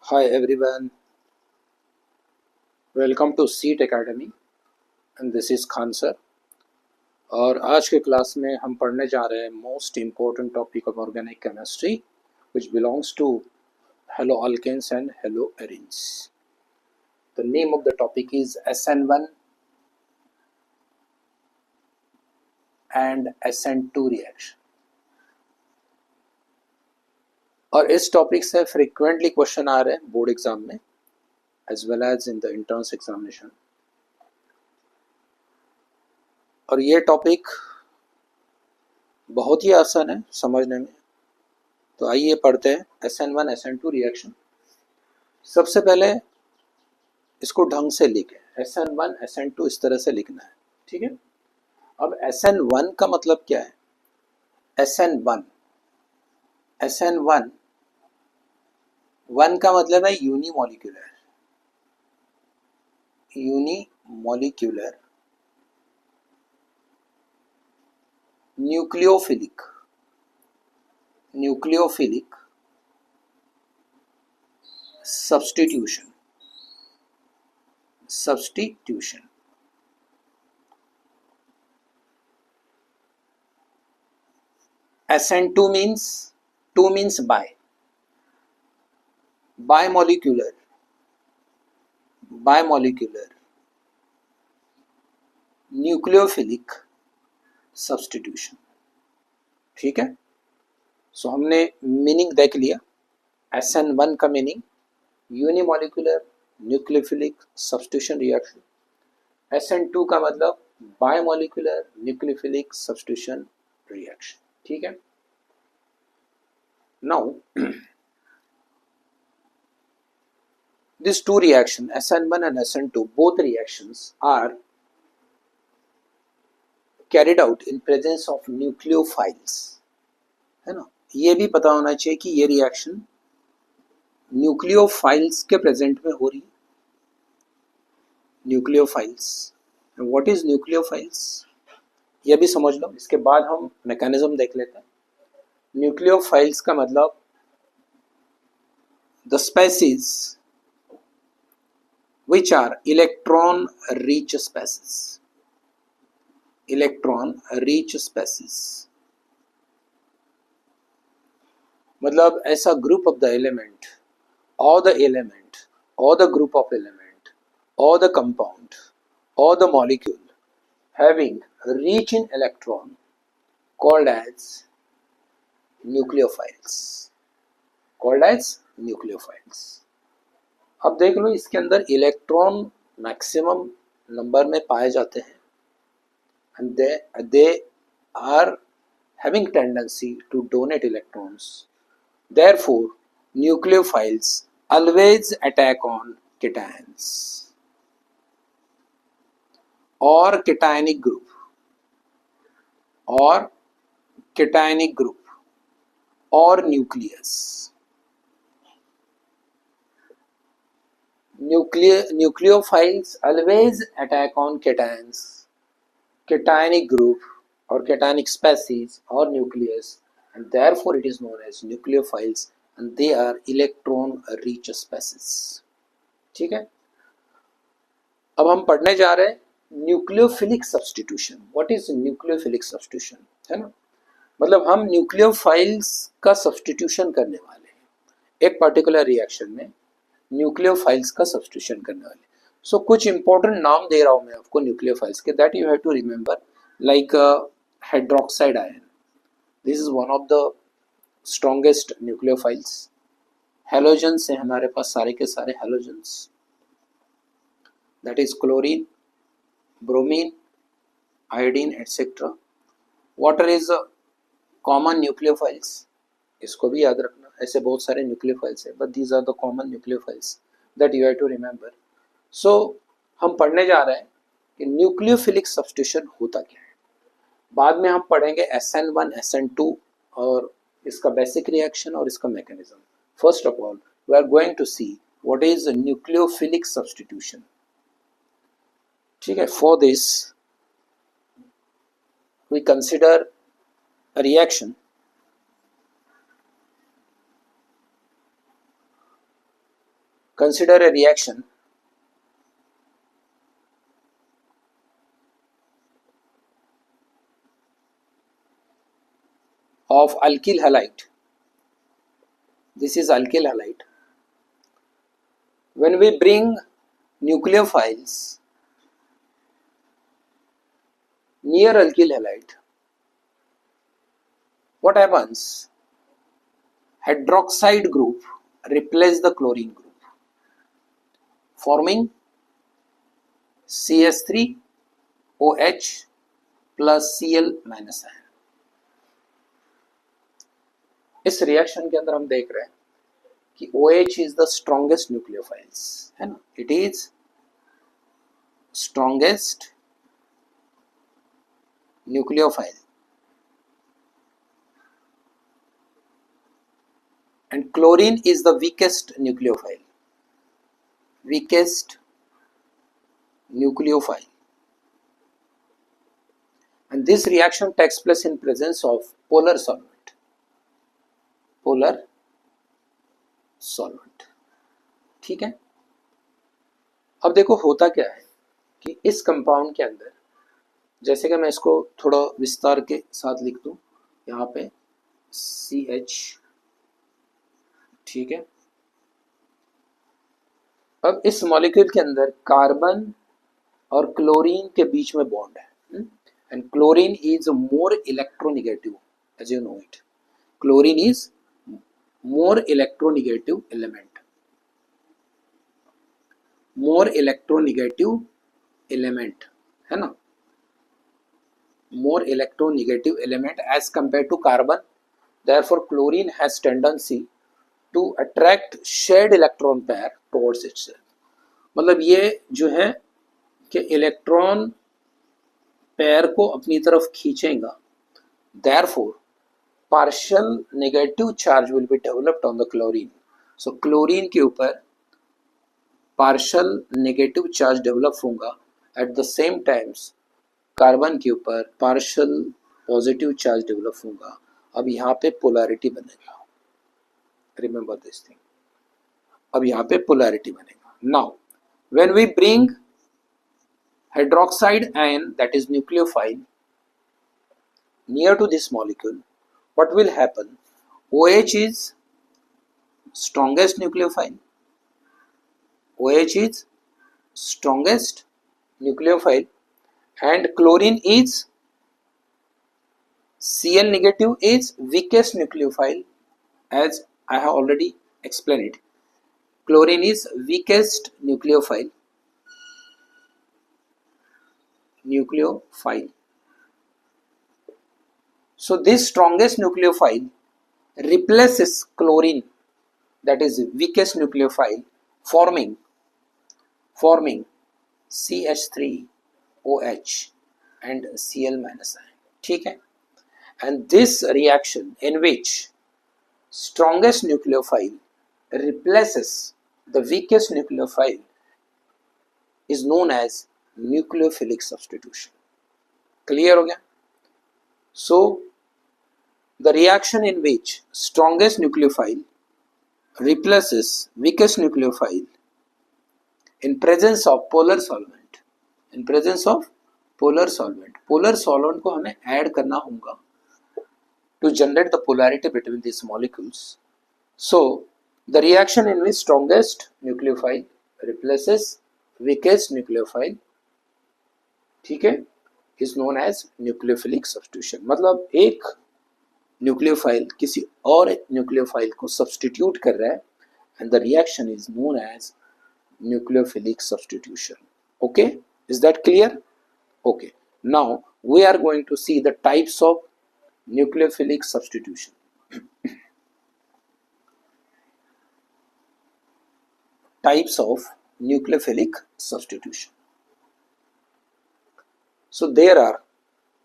Hi everyone, welcome to seat academy and this is Khan sir. और आज के class में हम पढ़ने जा रहे हैं most important topic of organic chemistry which belongs to halo alkanes and halo arenes. The name of the topic is SN1 and SN2 reaction. और इस टॉपिक से फ्रिक्वेंटली क्वेश्चन आ रहे हैं बोर्ड एग्जाम में as well as in the entrance examination. और ये टॉपिक बहुत ही आसान है समझने में, तो आइए पढ़ते हैं SN1 SN2 रिएक्शन। सबसे पहले इसको ढंग से लिखें, SN1 SN2 इस तरह से लिखना है, ठीक है। अब SN1 का मतलब क्या है? SN1 1 का मतलब है unimolecular nucleophilic substitution. SN2 means bimolecular nucleophilic substitution, ठीक है। सो हमने मीनिंग देख लिया। SN1 का meaning unimolecular nucleophilic substitution reaction. SN2 का मतलब बायोमॉलिक्यूलर न्यूक्लियोफिलिक सब्स्टिट्यूशन रिएक्शन, ठीक है। Now these two reactions, SN1 and SN2, both reactions are carried out in presence of nucleophiles, है ना। ये भी पता होना चाहिए कि ये रिएक्शन न्यूक्लियोफाइल्स के प्रेजेंट में हो रही है। न्यूक्लियोफाइल्स, व्हाट इज न्यूक्लियोफाइल्स ये भी समझ लो, इसके बाद हम मैकेनिज्म देख लेते हैं। न्यूक्लियोफाइल्स का मतलब the species which are electron rich species, मतलब ऐसा group of the element or the group of element or the compound or the molecule having rich in electron called as nucleophiles। अब देख लो, इसके अंदर इलेक्ट्रॉन मैक्सिमम नंबर में पाए जाते हैं and they are having tendency to donate electrons. Therefore, nucleophiles always attack on cations or cationic group or nucleus. Nucleophiles always attack on cations, cationic group or cationic species or nucleus, and therefore it is known as nucleophiles, and they are electron rich species, ठीक है। अब हम पढ़ने जा रहे हैं nucleophilic substitution. What is nucleophilic substitution, है ना। मतलब हम न्यूक्लियोफाइल्स का सब्स्टिट्यूशन करने वाले हैं, एक पर्टिकुलर रिएक्शन में न्यूक्लियोफाइल्स का सब्स्टिट्यूशन करने वाले। सो कुछ इंपॉर्टेंट नाम दे रहा हूं मैं आपको न्यूक्लियोफाइल्स के, that you have to remember, like hydroxide ion, this is one of the strongest nucleophiles. Halogens है हमारे पास, सारे के सारे halogens, that is chlorine, bromine, iodine etcetera. Water is common nucleophiles, इसको भी याद रखना। ऐसे बहुत सारे न्यूक्लियोफाइल्स है, but these are the common nucleophiles that you have to remember. So हम पढ़ने जा रहे हैं कि न्यूक्लियोफिलिक सब्स्टिट्यूशन होता क्या है। बाद में हम पढ़ेंगे SN1 SN2 और इसका बेसिक रिएक्शन और इसका mechanism. First of all we are going to see what is nucleophilic substitution, ठीक है। For this we consider a reaction Consider a reaction of alkyl halide. This is alkyl halide. When we bring nucleophiles near alkyl halide, what happens? Hydroxide group replace the chlorine group, forming CH3OH plus Cl minus ion. इस reaction के अंदर हम देख रहे हैं कि OH is the strongest nucleophiles, है ना? It is strongest nucleophile and chlorine is the weakest nucleophile. Weakest nucleophile. And this reaction takes place in presence of polar solvent. Polar solvent. ठीक है. अब देखो होता क्या है कि इस कंपाउंड के अंदर, जैसे कि मैं इसको थोड़ा विस्तार के साथ लिख दूं, यहाँ पे CH. ठीक है. अब इस मॉलिक्यूल के अंदर कार्बन और क्लोरीन के बीच में बॉन्ड है, and chlorine is more electronegative, as you know it. Chlorine is more electronegative element, more electronegative element, है ना? More electronegative element as compared to carbon. Therefore chlorine has tendency to attract shared electron pair towards itself. मतलब ये जो है कि electron pair को अपनी तरफ खींचेगा. Therefore partial negative charge will be developed on the chlorine. So chlorine के ऊपर partial negative charge develop होगा. At the same times carbon के ऊपर partial positive charge develop होगा. अब यहाँ पे polarity बनेगा. Remember this thing. अब यहाँ पे polarity बनेगा. Now when we bring hydroxide ion, that is nucleophile, near to this molecule, what will happen? OH is strongest nucleophile. OH is strongest nucleophile and chlorine is Cl negative is weakest nucleophile, as I have already explained it. Chlorine is weakest nucleophile. So this strongest nucleophile replaces chlorine, that is weakest nucleophile, forming CH3OH and Cl minus ion. ठीक है. And this reaction in which strongest nucleophile replaces the weakest nucleophile is known as nucleophilic substitution. Clear हो गया? So the reaction in which strongest nucleophile replaces weakest nucleophile in presence of polar solvent, polar solvent को हमें add करना होगा to generate the polarity between these molecules. So the reaction in which strongest nucleophile replaces weakest nucleophile, ठीक है, is known as nucleophilic substitution. मतलब एक nucleophile किसी और न्यूक्लियोफाइल को सब्सटीट्यूट कर रहा है, and the reaction is known as nucleophilic substitution. Okay, is that clear? Okay, now we are going to see the types of nucleophilic substitution. Types of nucleophilic substitution. So there are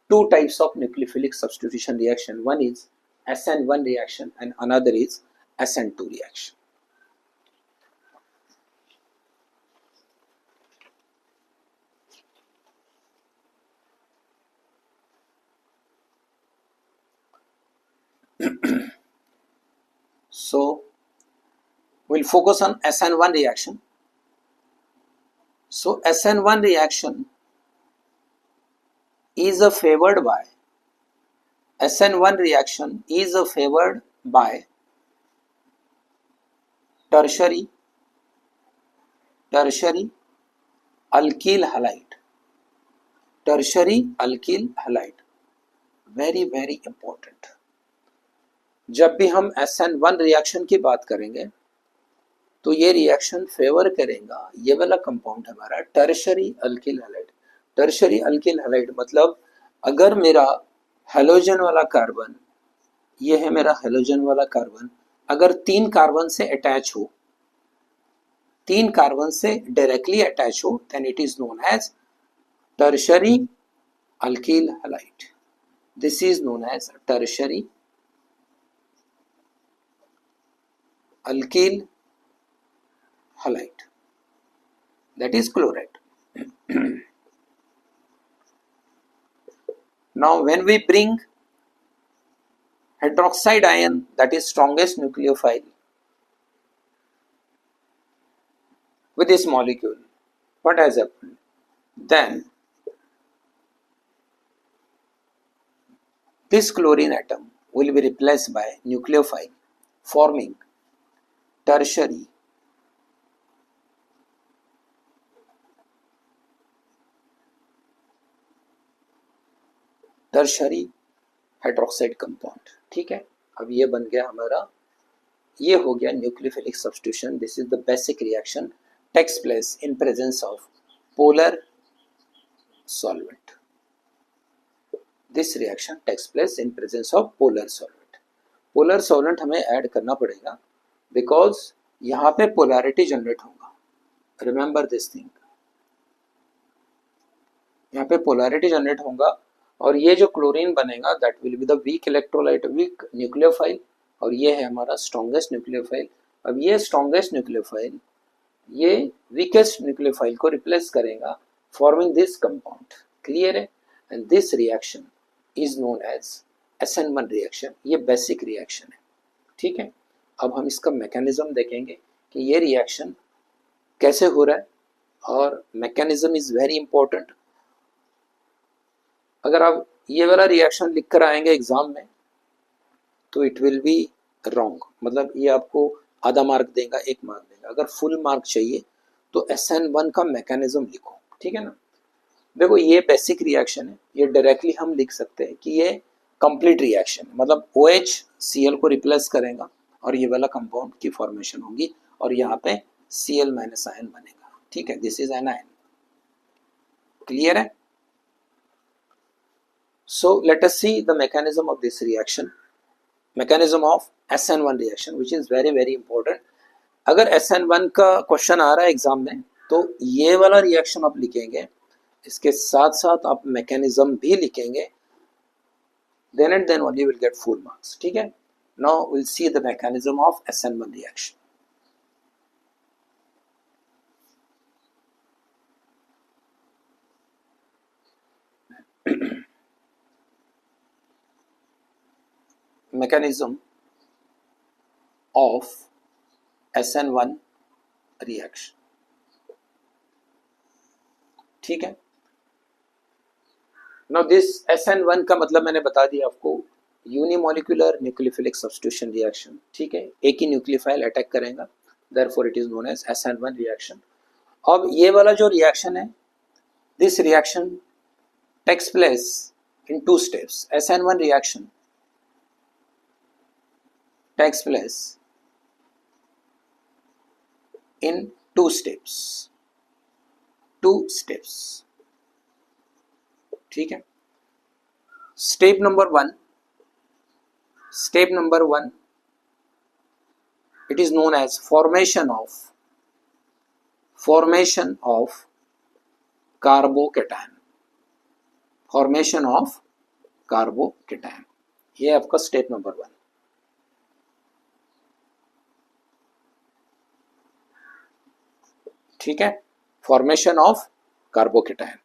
two types of nucleophilic substitution reaction. One is SN1 reaction and another is SN2 reaction. So We'll focus on SN1 reaction. So SN1 reaction is favored by SN1 reaction is favored by tertiary alkyl halide. Tertiary alkyl halide, very important. जब भी हम SN1 reaction की बात करेंगे तो ये reaction favour करेगा ये वाला कंपाउंड हमारा tertiary alkyl halide. Tertiary alkyl halide मतलब अगर मेरा हेलोजन वाला कार्बन, ये है मेरा हेलोजन वाला कार्बन, अगर 3 कार्बन से अटैच हो, 3 कार्बन से डायरेक्टली अटैच हो, then it is known as tertiary alkyl halide. This is known as tertiary alkyl halide, that is chloride. Now when we bring hydroxide ion, that is strongest nucleophile, with this molecule, what has happened? Then this chlorine atom will be replaced by nucleophile, forming tertiary hydroxide compound. ठीक है, अब ये बन गया हमारा, ये हो गया nucleophilic substitution. This is the basic reaction takes place in presence of polar solvent. This reaction takes place in presence of polar solvent. Polar solvent हमें ऐड करना पड़ेगा बिकॉज यहाँ पे पोलैरिटी जनरेट होगा. रिमेंबर दिस थिंग, यहाँ पे polarity generate होगा और ये जो क्लोरीन बनेगा that will be the weak electrolyte, weak nucleophile, और ये है हमारा स्ट्रॉन्गेस्ट न्यूक्लियोफाइल. अब ये स्ट्रॉन्गेस्ट न्यूक्लियोफाइल ये वीकेस्ट न्यूक्लियोफाइल को रिप्लेस करेगा फॉर्मिंग दिस कंपाउंड. क्लियर है? And this reaction is known as SN1 reaction. ये बेसिक रिएक्शन है. ठीक है, अब हम इसका मैकेनिज्म देखेंगे कि ये रिएक्शन कैसे हो रहा है, और मैकेनिज्म इज वेरी इंपॉर्टेंट. अगर आप ये वाला रिएक्शन लिख कर आएंगे एग्जाम में तो इट विल बी रॉन्ग, मतलब ये आपको आधा मार्क देगा, 1 मार्क देगा. अगर फुल मार्क चाहिए तो SN1 का मैकेनिज्म लिखो. ठीक है ना. देखो ये बेसिक रिएक्शन है, ये डायरेक्टली हम लिख सकते हैं कि ये कंप्लीट रिएक्शन है, मतलब OH Cl को रिप्लेस करेगा और ये वाला कंपाउंड की फॉर्मेशन होगी और यहाँ पे Cl- आयन बनेगा. ठीक है, दिस इज एनायन. क्लियर है? So let us see the mechanism of this reaction, mechanism of SN1 reaction, which is very important. अगर SN1 का क्वेश्चन आ रहा है एग्जाम में तो ये वाला रिएक्शन आप लिखेंगे, इसके साथ साथ आप मैकेनिज्म भी लिखेंगे, then and then only will get full marks. ठीक है. Now we'll see the mechanism of SN1 reaction. mechanism of SN1 reaction. ठीक है. Now this SN1 का मतलब मैंने बता दिया आपको, यूनिमोलिकुलर न्यूक्लियोफिलिक सब्स्टिट्यूशन रिएक्शन. ठीक है, एक ही न्यूक्लियोफाइल अटैक करेगा, therefore it is known as SN1 reaction. अब ये वाला जो रिएक्शन है, this reaction takes place in 2 steps. SN1 reaction takes place in 2 steps. 2 steps. ठीक है. Step number 1, it is known as formation of carbocation. Formation of carbocation, ये आपका step number 1. ठीक है, formation of carbocation.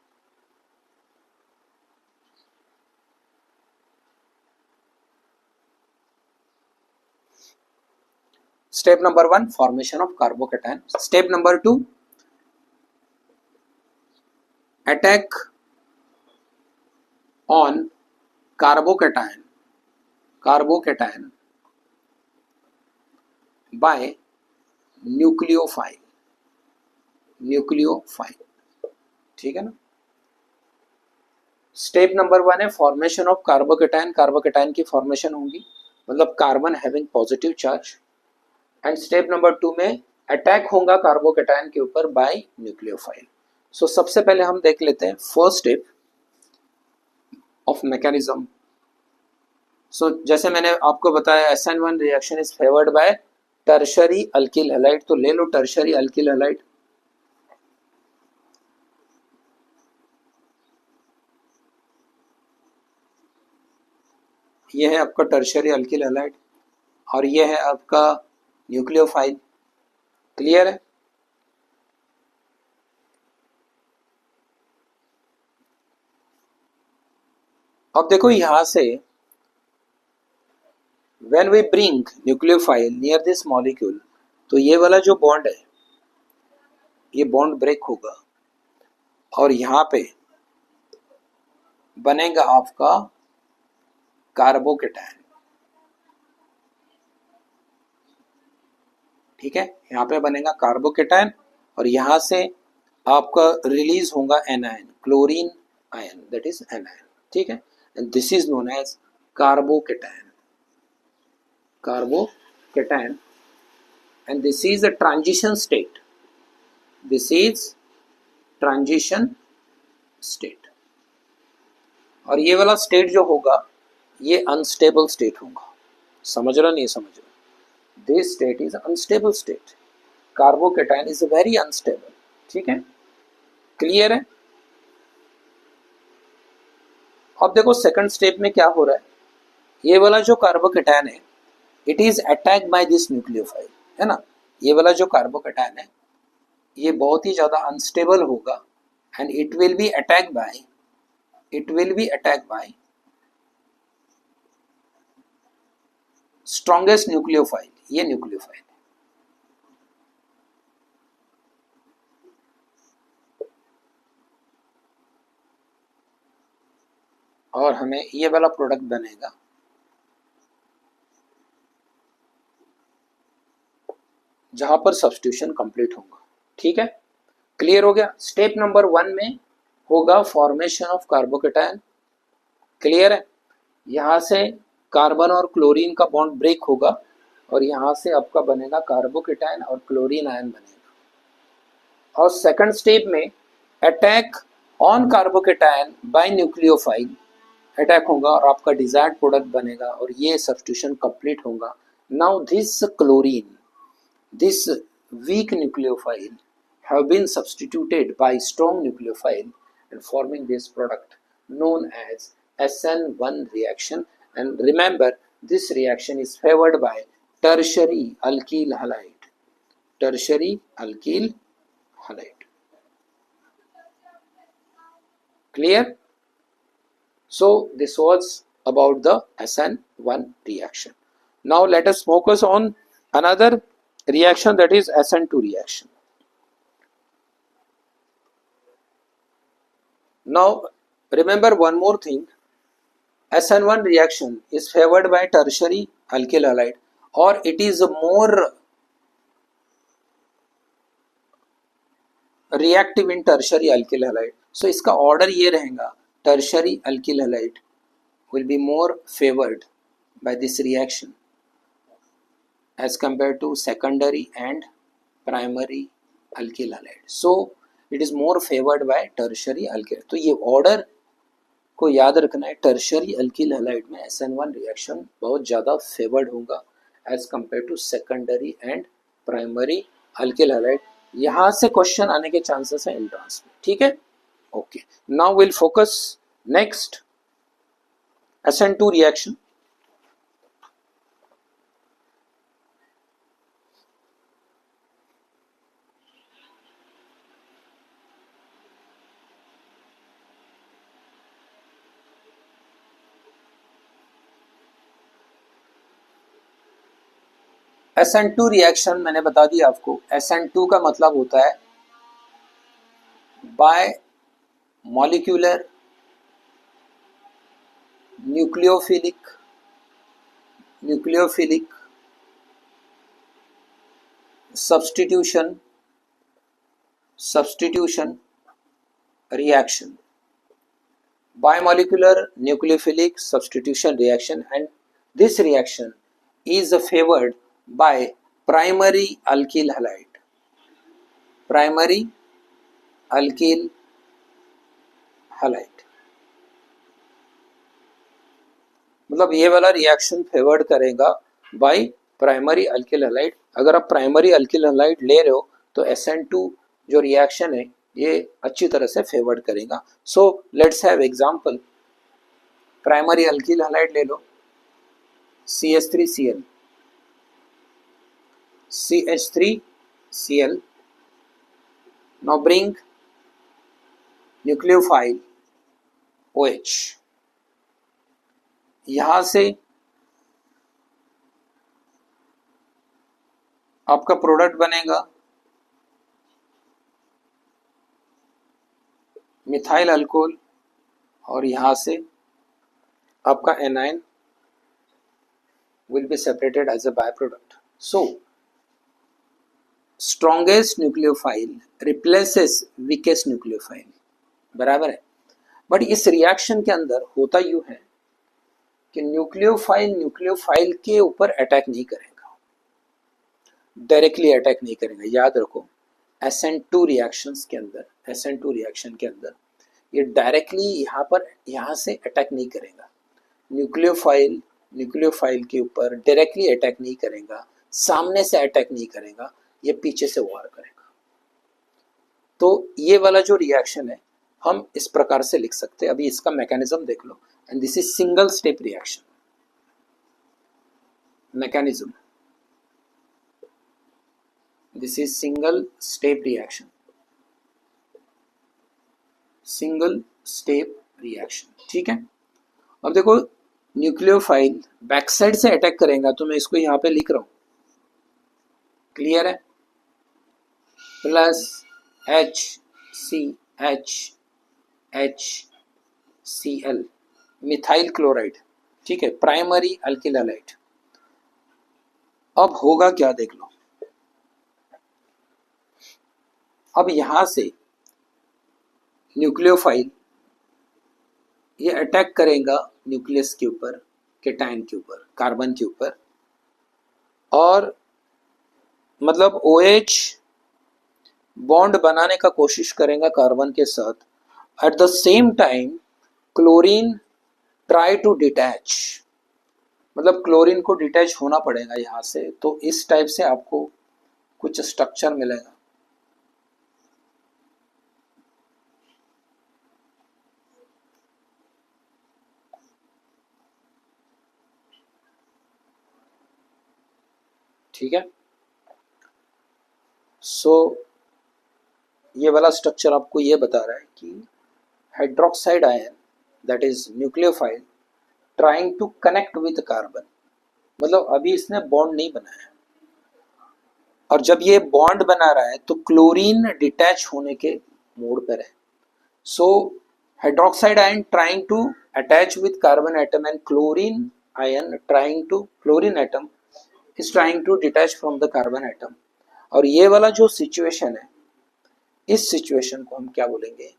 Step number 1, formation of carbocation. Step number 2, attack on carbocation by nucleophile. ठीक है ना. Step number 1 है formation of carbocation की formation होगी, मतलब carbon having positive charge. And step number 2 में अटैक होगा कार्बोकेटाइन के ऊपर बाय न्यूक्लियोफाइल. सो सबसे पहले हम देख लेते हैं first step of mechanism. So जैसे मैंने आपको बताया SN1 reaction is favoured by tertiary alkyl halide. तो ले लो टर्शरी अल्किल हैलाइड. ये है आपका टर्शरी अल्किल हैलाइड और ये है आपका न्यूक्लियोफाइल. क्लियर है. अब देखो यहां से when we bring nucleophile near this molecule, तो ये वाला जो बॉन्ड है ये बॉन्ड ब्रेक होगा और यहां पे बनेगा आपका कार्बोकेटाइन. ठीक है, यहां पे बनेगा कार्बोकेटाइन और यहां से आपका रिलीज होगा anion, chlorine ion, that is anion. ठीक है, and this is known as carbocation. And this is a transition state. और ये वाला स्टेट जो होगा ये अनस्टेबल स्टेट होगा. समझ रहा नहीं समझ रहा. This state is unstable state. Carbocation is very unstable. ठीक है, क्लियर है. अब देखो सेकंड स्टेप में क्या हो रहा है. ये वाला जो कार्बोकेटाइन है it is attacked by this nucleophile, है ना. ये वाला जो कार्बोकेटाइन है ये बहुत ही ज्यादा अनस्टेबल होगा and it will B attacked by strongest nucleophile. ये न्यूक्लियोफाइल है. और हमें ये वाला प्रोडक्ट बनेगा जहां पर सब्स्टिट्यूशन कंप्लीट होगा. ठीक है, क्लियर हो गया. स्टेप नंबर 1 में होगा फॉर्मेशन ऑफ कार्बोकेटाइन. क्लियर है. यहां से कार्बन और क्लोरीन का बॉन्ड ब्रेक होगा और यहां से आपका बनेगा कार्बोकेटाइन और क्लोरीन आयन बनेगा. और सेकंड स्टेप में attack on carbocation by nucleophile attack होगा और आपका डिजायर्ड प्रोडक्ट बनेगा और ये सब्स्टिट्यूशन कंप्लीट होगा. Now this chlorine, this weak nucleophile have been substituted by strong nucleophile and forming this product known as SN1 reaction. And remember, this reaction is favored by tertiary alkyl halide. Clear? So this was about the SN1 reaction. Now let us focus on another reaction, that is SN2 reaction. Now remember one more thing, SN1 reaction is favored by tertiary alkyl halide or it is more reactive in tertiary alkyl halide. So इसका order ये रहेगा, tertiary alkyl halide will be more favored by this reaction as compared to secondary and primary alkyl halide. So it is more favored by tertiary alkyl. तो ये order को याद रखना है. tertiary alkyl halide में SN1 reaction बहुत ज़्यादा favored होगा as compared to secondary and primary alkyl halide. यहाँ से क्वेश्चन आने के चांसेस है एंट्रांस में. ठीक है, okay. Now will focus next SN2 reaction. SN2 reaction मैंने बता दिया आपको। SN2 का मतलब होता है bye molecular nucleophilic substitution reaction. Bimolecular nucleophilic substitution reaction, and this reaction is favored by primary alkyl halide. Primary alkyl halide मतलब ये वाला रिएक्शन फेवर्ड करेगा बाय प्राइमरी अल्किल हलाइड। अगर आप प्राइमरी अल्किल हलाइड ले रहे हो तो SN2 जो रिएक्शन है ये अच्छी तरह से फेवर्ड करेगा। So let's have example. Primary alkyl halide ले लो, CH3Cl, CH3Cl. Now bring nucleophile OH. यहां से आपका प्रोडक्ट बनेगा मिथाइल अल्कोहल और यहां से आपका A9 will be separated as a byproduct. So strongest nucleophile replaces weakest nucleophile, बराबर है। बट इस रिएक्शन के अंदर होता यूं है कि न्यूक्लियोफाइल के ऊपर अटैक नहीं करेगा, डायरेक्टली अटैक नहीं करेगा। याद रखो SN2 रिएक्शंस के अंदर, SN2 रिएक्शन के अंदर ये डायरेक्टली यहाँ से अटैक नहीं करेगा। न्यूक्लियोफाइल के ऊपर डायरेक्टली अटैक नहीं करेगा, सामने से अटैक नहीं करेगा, ये पीछे से वार करेगा। तो ये वाला जो रिएक्शन है हम इस प्रकार से लिख सकते हैं। अभी इसका मैकेनिज्म देख लो, and this is single step reaction mechanism. This is single step reaction, single step reaction, ठीक है। अब देखो न्यूक्लियोफाइल बैक साइड से अटैक करेगा तो मैं इसको यहां पे लिख रहा हूं, क्लियर है, प्लस HCl मिथाइल क्लोराइड, ठीक है, प्राइमरी अल्किल हैलाइड। अब होगा क्या देख लो। अब यहां से न्यूक्लियोफाइल ये अटैक करेगा न्यूक्लियस के ऊपर, केटाइन के ऊपर, कार्बन के ऊपर, और मतलब OH बॉन्ड बनाने का कोशिश करेगा कार्बन के साथ। At the same time chlorine try to detach, मतलब क्लोरीन को डिटैच होना पड़ेगा यहां से। तो इस टाइप से आपको कुछ स्ट्रक्चर मिलेगा। ठीक है, सो ये वाला स्ट्रक्चर आपको ये बता रहा है कि hydroxide ion that is nucleophile trying to connect with carbon, मतलब अभी इसने बॉन्ड नहीं बनाया, और जब ये बॉन्ड बना रहा है तो क्लोरीन डिटैच होने के मोड पर है। So hydroxide ion trying to attach with carbon atom and chlorine atom is trying to detach from the carbon atom। और ये वाला जो सिचुएशन है, इस सिचुएशन को हम क्या बोलेंगे,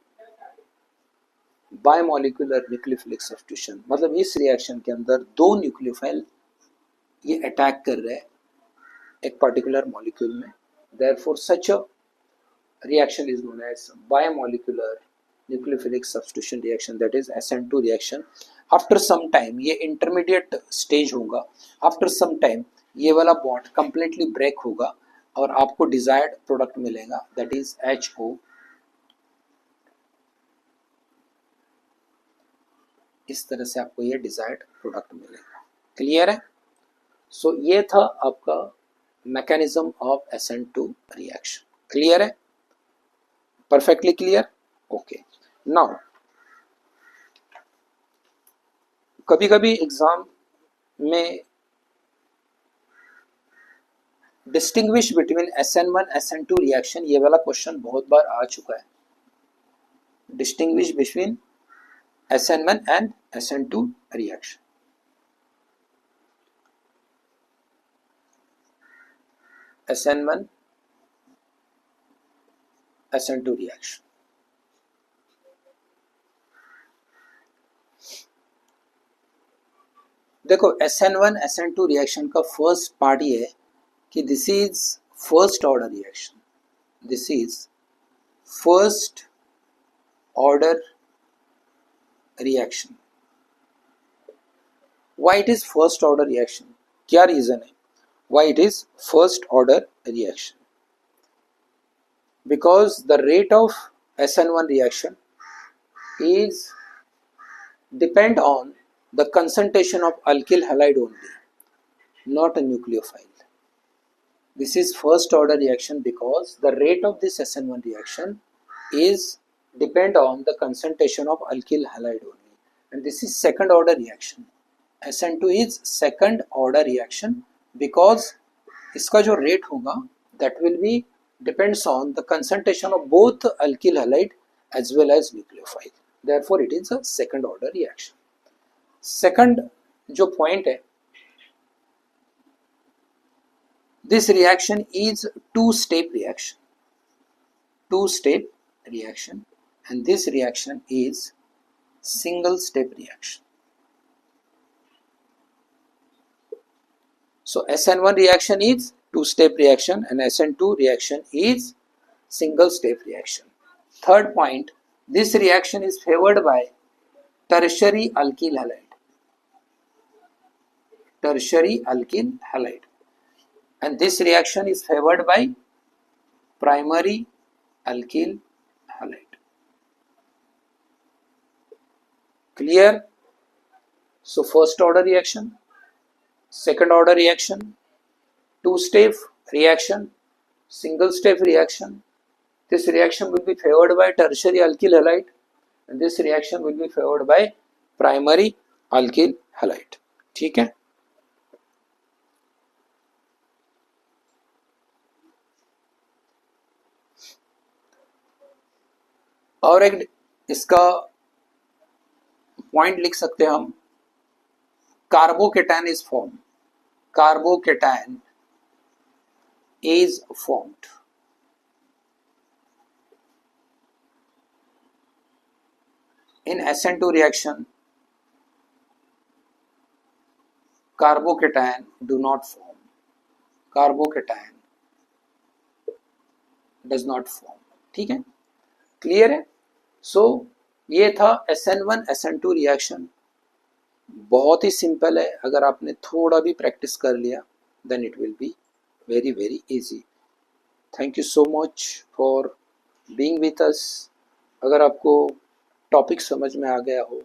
बायमॉलिक्यूलर न्यूक्लियोफिलिक सब्स्टिट्यूशन। मतलब इस रिएक्शन के अंदर दो न्यूक्लियोफाइल ये अटैक कर रहे हैं एक पर्टिकुलर मॉलिक्यूल में, therefore such a reaction is known as bimolecular nucleophilic substitution reaction, that is SN2 reaction. After some time ये इंटरमीडिएट स्टेज होगा। आफ्टर सम टाइम ये वाला बॉन्ड कंप्लीटली ब्रेक होगा और आपको डिजायर्ड प्रोडक्ट मिलेगा, दैट इज HO। इस तरह से आपको ये डिजायर्ड प्रोडक्ट मिलेगा, क्लियर है। सो ये था आपका mechanism of SN2 reaction, clear है, परफेक्टली क्लियर, ओके। नाउ कभी कभी एग्जाम में distinguish between SN1 SN2 reaction, ये वाला क्वेश्चन बहुत बार आ चुका है. Distinguish between SN1 and SN2 reaction. SN1 SN2 reaction. देखो SN1 SN2 रिएक्शन का फर्स्ट पार्ट ये है कि this is first order reaction. This is first order reaction. Why it is first order reaction? क्या reason है why it is first order reaction? Because the rate of SN1 reaction is depend on the concentration of alkyl halide only, not a nucleophile. This is first order reaction because the rate of this SN1 reaction is depend on the concentration of alkyl halide only, and this is second order reaction. SN2 is second order reaction because इसका जो rate होगा that will be depends on the concentration of both alkyl halide as well as nucleophile. Therefore, it is a second order reaction. Second जो point है, this reaction is two-step reaction. Two-step reaction, and this reaction is single-step reaction. So SN1 reaction is two-step reaction and SN2 reaction is single-step reaction. Third point, this reaction is favored by tertiary alkyl halide. Tertiary alkyl halide. And this reaction is favored by primary alkyl halide. Clear? So first order reaction, second order reaction, two-step reaction, single-step reaction. This reaction will be favored by tertiary alkyl halide, and this reaction will be favored by primary alkyl halide. ठीक है? और एक इसका point लिख सकते हैं हम, carbocation is form. Carbocation is formed. In SN2 reaction, carbocation do not form. Carbocation does not form. ठीक है, क्लियर है? सो ये था SN1 SN2 रिएक्शन. बहुत ही सिंपल है. अगर आपने थोड़ा भी प्रैक्टिस कर लिया then it will be very very easy. Thank you so much for being with us. अगर आपको टॉपिक समझ में आ गया हो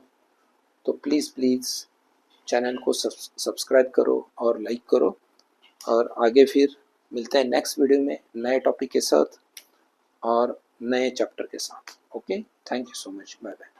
तो प्लीज़ चैनल को सब्सक्राइब करो और लाइक करो, और आगे फिर मिलते हैं नेक्स्ट वीडियो में नए टॉपिक के साथ और नए चैप्टर के साथ. Okay, thank you so much. Bye bye.